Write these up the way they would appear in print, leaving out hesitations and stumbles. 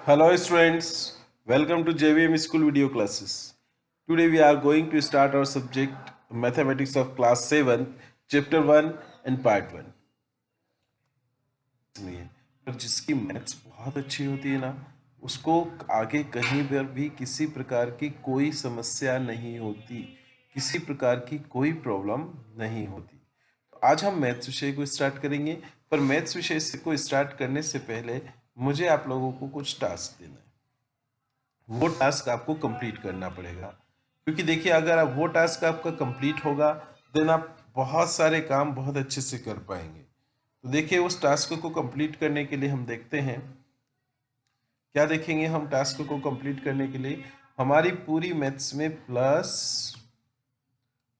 Hello students, welcome to JVM School video classes. Today we are going to start our subject Mathematics of class 7, chapter 1 and part 1. पर जिसकी maths बहुत अच्छी होती है ना, उसको आगे कहीं पर भी किसी प्रकार की कोई समस्या नहीं होती, किसी प्रकार की कोई प्रॉब्लम नहीं होती। तो आज हम मैथ्स विषय को स्टार्ट करेंगे, पर मैथ्स विषय को स्टार्ट करने से पहले मुझे आप लोगों को कुछ टास्क देना है। वो टास्क आपको कंप्लीट करना पड़ेगा, क्योंकि देखिए अगर आप वो टास्क आपका कंप्लीट होगा देन आप बहुत सारे काम बहुत अच्छे से कर पाएंगे। तो देखिए उस टास्क को कंप्लीट करने के लिए हम देखते हैं क्या देखेंगे। हम टास्क को कंप्लीट करने के लिए हमारी पूरी मैथ्स में प्लस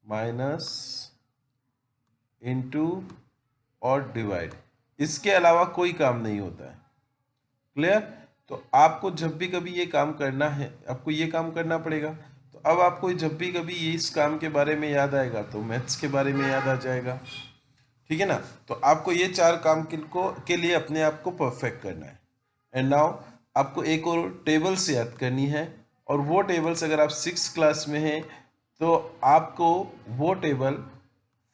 माइनस इनटू और डिवाइड, इसके अलावा कोई काम नहीं होता है। क्लियर? तो आपको जब भी कभी ये काम करना है, आपको ये काम करना पड़ेगा। तो अब आपको जब भी कभी ये इस काम के बारे में याद आएगा तो मैथ्स के बारे में याद आ जाएगा। ठीक है ना? तो आपको ये चार काम के लिए अपने आप को परफेक्ट करना है। एंड नाउ आपको एक और टेबल्स याद करनी है, और वो टेबल्स अगर आप 6 क्लास में हैं तो आपको वो टेबल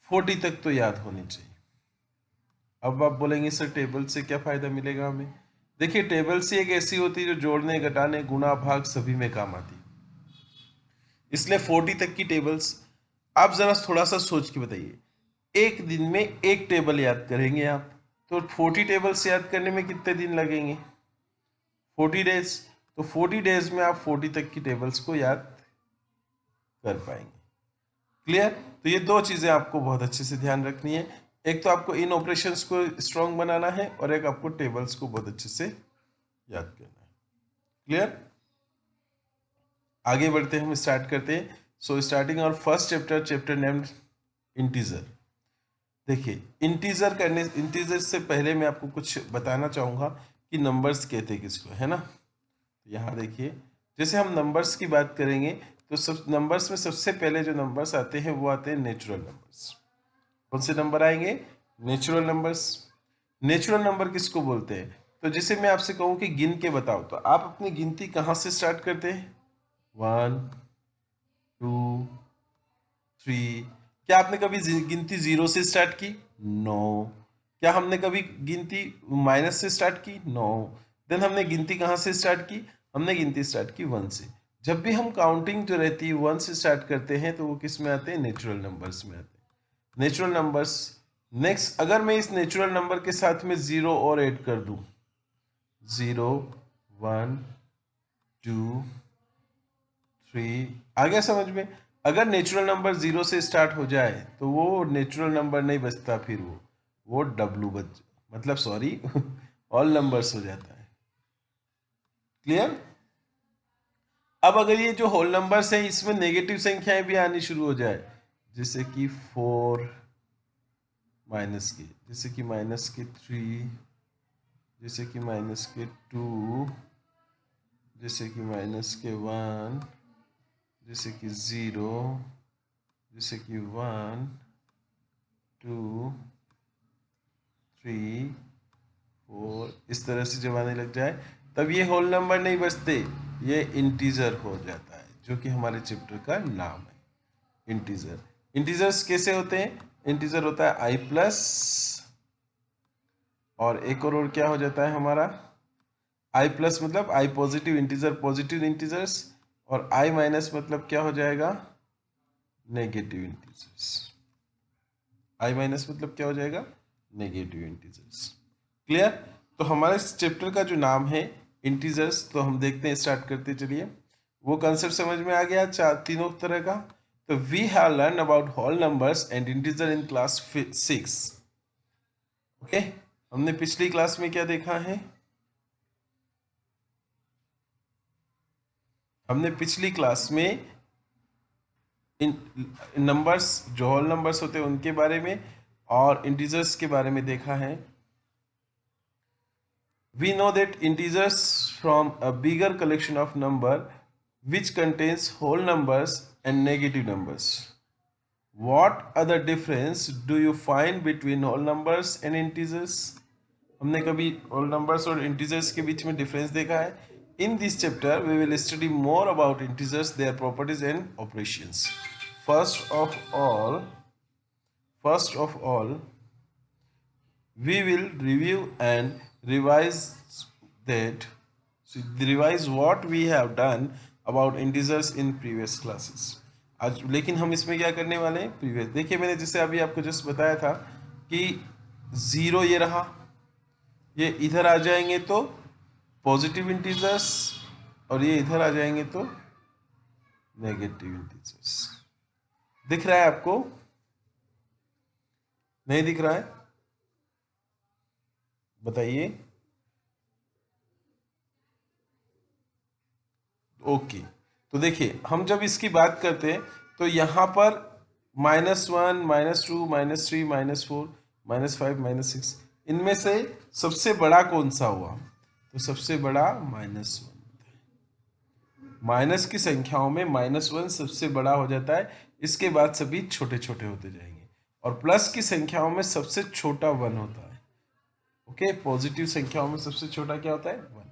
40 तक तो याद होनी चाहिए। अब आप बोलेंगे सर टेबल से क्या फायदा मिलेगा हमें? देखिए टेबल से एक ऐसी होती है जो जोड़ने, घटाने, गुणा, भाग सभी में काम आती है, इसलिए 40 तक की टेबल्स। आप जरा थोड़ा सा सोच के बताइए, एक दिन में एक टेबल याद करेंगे आप, तो 40 टेबल्स याद करने में कितने दिन लगेंगे? 40 डेज। तो 40 डेज में आप 40 तक की टेबल्स को याद कर पाएंगे। क्लियर? तो ये दो चीजें आपको बहुत अच्छे से ध्यान रखनी है। एक तो आपको इन ऑपरेशंस को स्ट्रॉन्ग बनाना है, और एक आपको टेबल्स को बहुत अच्छे से याद करना है। क्लियर? आगे बढ़ते हैं, हम स्टार्ट करते हैं। सो स्टार्टिंग और फर्स्ट चैप्टर नेम्ड इंटीजर। देखिए इंटीजर से पहले मैं आपको कुछ बताना चाहूंगा कि नंबर्स कहते किसको, है ना? तो यहाँ देखिए, जैसे हम नंबर्स की बात करेंगे तो सब नंबर्स में सबसे पहले जो नंबर्स आते हैं वो आते हैं नेचुरल नंबर्स। कौन से नंबर आएंगे? Natural numbers. नेचुरल नंबर किसको बोलते हैं? तो जैसे मैं आपसे कहूं कि गिन के बताओ, तो आप अपनी गिनती कहाँ से स्टार्ट करते हैं? 1 2 3। क्या आपने कभी गिनती 0 से स्टार्ट की? नो। क्या हमने कभी गिनती माइनस से स्टार्ट की? नो। देन हमने गिनती कहाँ से स्टार्ट की? हमने गिनती स्टार्ट की 1 से। जब भी हम काउंटिंग जो रहती है 1 से स्टार्ट करते हैं तो वो किस में आते हैं? नेचुरल नंबर्स में आते हैं। Natural numbers. नेक्स्ट, अगर मैं इस नेचुरल नंबर के साथ में 0 और ऐड कर दूं, 0 1 2 3, आ गया समझ में? अगर नेचुरल नंबर 0 से स्टार्ट हो जाए तो वो नेचुरल नंबर नहीं बचता, फिर वो डब्लू बच, मतलब सॉरी ऑल नंबर्स हो जाता है। क्लियर? अब अगर ये जो होल नंबर्स हैं इसमें नेगेटिव संख्याएं भी आनी शुरू हो जाए, जैसे कि 4 माइनस के, जैसे कि माइनस के 3, जैसे कि माइनस के 2, जैसे कि माइनस के 1, जैसे कि 0, जैसे कि 1 2 3 4, इस तरह से जब आने लग जाए तब ये होल नंबर नहीं बचते, ये इंटीजर हो जाता है, जो कि हमारे चैप्टर का नाम है, इंटीजर। इंटीजर्स कैसे होते हैं? इंटीजर होता है i प्लस, और एक और क्या हो जाता है हमारा? i प्लस मतलब i positive integer, positive integers, और i माइनस मतलब क्या हो जाएगा? Negative integers. i माइनस मतलब क्या हो जाएगा? Negative integers. क्लियर? तो हमारे इस चैप्टर का जो नाम है इंटीजर्स, तो हम देखते हैं, स्टार्ट करते चलिए। वो कंसेप्ट समझ में आ गया तीनों तरह का? तो we have learn about whole numbers and integer in class 6। Okay, हमने पिछली क्लास में क्या देखा है? हमने पिछली क्लास में इन नंबर्स, जो होल नंबर्स होते हैं उनके बारे में और इंटीजर्स के बारे में देखा है। We know that integers from a bigger collection of number which contains whole numbers and negative numbers. What other difference do you find between whole numbers and integers? हमने कभी whole numbers और integers के बीच में difference देखा है? In this chapter, we will study more about integers, their properties and operations. First of all, we will review and revise that revise what we have done about integers in previous classes. आज लेकिन हम इसमें क्या करने वाले हैं, previous. देखिए मैंने जैसे अभी आपको जस्ट बताया था कि 0 ये रहा, ये इधर आ जाएंगे तो पॉजिटिव इंटीजर्स और ये इधर आ जाएंगे तो नेगेटिव इंटीजर्स। दिख रहा है आपको? नहीं दिख रहा है? बताइए। ओके, तो देखिए हम जब इसकी बात करते हैं तो यहाँ पर -1, -2, -3, -4, -5, -6, इनमें से सबसे बड़ा कौन सा हुआ? तो सबसे बड़ा -1। माइनस की संख्याओं में -1 सबसे बड़ा हो जाता है, इसके बाद सभी छोटे छोटे होते जाएंगे। और प्लस की संख्याओं में सबसे छोटा 1 होता है। ओके, पॉजिटिव संख्याओं में सबसे छोटा क्या होता है? 1।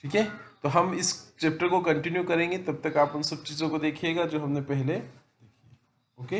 ठीक है, तो हम इस चैप्टर को कंटिन्यू करेंगे, तब तक आप उन सब चीज़ों को देखिएगा जो हमने पहले देखी। ओके।